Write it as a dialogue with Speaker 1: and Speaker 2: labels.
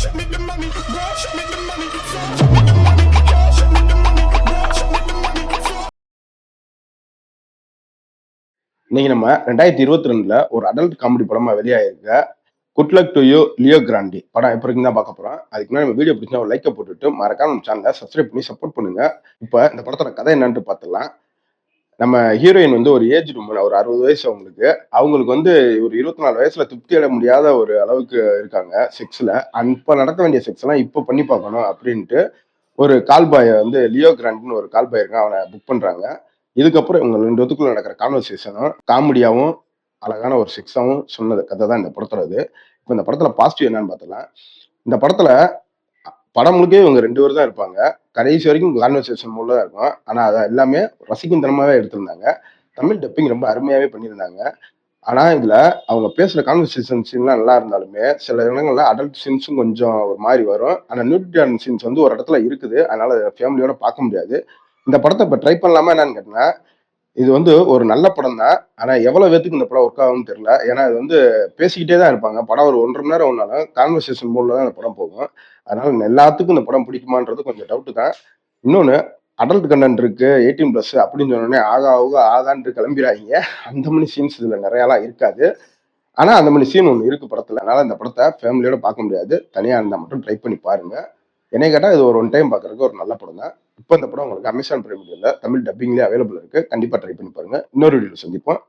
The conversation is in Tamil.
Speaker 1: இன்னைக்கு நம்ம 2022ல ஒரு அடல்ட் காமெடி படமா வெளியாயிருக்க good luck to you Leo Grande படம் எப்படி இருக்குன்னு தான் பார்க்க போறோம். அதுக்கு முன்னாடி நம்ம வீடியோ பிடிச்சா ஒரு லைக்கை போட்டுட்டு மறக்காம நம்ம சேனலை சப்ஸ்கிரைப் பண்ணி சப்போர்ட் பண்ணுங்க. இப்போ இந்த படத்தோட கதை என்னன்னு பார்த்துடலாம். நம்ம ஹீரோயின் வந்து ஒரு ஏஜ் உமன், ஒரு 60 வயசு அவங்களுக்கு. அவங்களுக்கு வந்து ஒரு 24 வயசுல திருப்தி அடைய முடியாத ஒரு அளவுக்கு இருக்காங்க செக்ஸ்ல. அப்ப நடக்க வேண்டிய செக்ஸ் எல்லாம் இப்போ பண்ணி பார்க்கணும் அப்படின்ட்டு ஒரு கால் பாய் வந்து லியோ கிராண்ட்னு ஒரு கால் பாய் இருக்கான், அவனை புக் பண்றாங்க. இதுக்கப்புறம் இவங்க 2 பேத்துக்குள்ள நடக்கிற கான்வர்சேஷனும் காமெடியாவும் அழகான ஒரு செக்ஸாவும் சொன்னது கதை தான் இந்த படத்தோட இது. இப்போ இந்த படத்துல பாசிட்டிவ் என்னன்னு பார்த்தலாம். இந்த படத்துல படம் முழுக்கவே இவங்க 2 பேர் தான் இருப்பாங்க. கடைசி வரைக்கும் கான்வர்சேஷன் மூலம் தான் இருக்கும். ஆனா அதை எல்லாமே ரசிக்கும் தனமாவே எடுத்திருந்தாங்க. தமிழ் டப்பிங் ரொம்ப அருமையாவே பண்ணியிருந்தாங்க. ஆனா இதுல அவங்க பேசுற கான்வர்சேஷன் சீன்லாம் நல்லா இருந்தாலுமே சில இடங்கள்ல அடல்ட் சீன்ஸும் கொஞ்சம் ஒரு மாதிரி வரும். ஆனா நியூட்ரியான சீன்ஸ் வந்து ஒரு இடத்துல இருக்குது. அதனால ஃபேமிலியோட பார்க்க முடியாது. இந்த படத்தை இப்ப ட்ரை பண்ணலாமா என்னன்னு கேட்டேன்னா, இது வந்து ஒரு நல்ல படம் தான். ஆனா எவ்வளவு பேத்துக்கு இந்த படம் ஒர்க் ஆகும்னு தெரியல. ஏன்னா இது வந்து பேசிக்கிட்டே தான் இருப்பாங்க. படம் ஒரு 1 1/2 மணி நேரம் ஓடுனாலும் கான்வர்சேஷன் மோட்ல தான் இந்த படம் போகும். அதனால எல்லாத்துக்கும் இந்த படம் பிடிக்குமான்றது கொஞ்சம் டவுட் தான். இன்னொன்னு, அடல்ட் கண்டென்ட் இருக்கு 18+ அப்படின்னு சொன்னோடனே ஆகா ஊகா ஆகான்ட்டு கிளம்பிடாதீங்க. அந்த மாதிரி சீன்ஸ் இதுல நிறையலாம் இருக்காது. ஆனா அந்த மாதிரி சீன் ஒன்று இருக்கு படத்துல. அதனால இந்த படத்தை ஃபேமிலியோட பார்க்க முடியாது. தனியா இருந்தா மட்டும் ட்ரை பண்ணி பாருங்க. என்னை கேட்டா இது ஒரு ஒன் டைம் பார்க்கறதுக்கு ஒரு நல்ல படம் தான். இப்போ இந்த படம் உங்களுக்கு அமேசான் பிரைம் வீடியோல தமிழ் டப்பிங்லேயே அவைலபிள் இருக்கு. கண்டிப்பா ட்ரை பண்ணி பாருங்க. இன்னொரு வீடியோல சந்திப்போம்.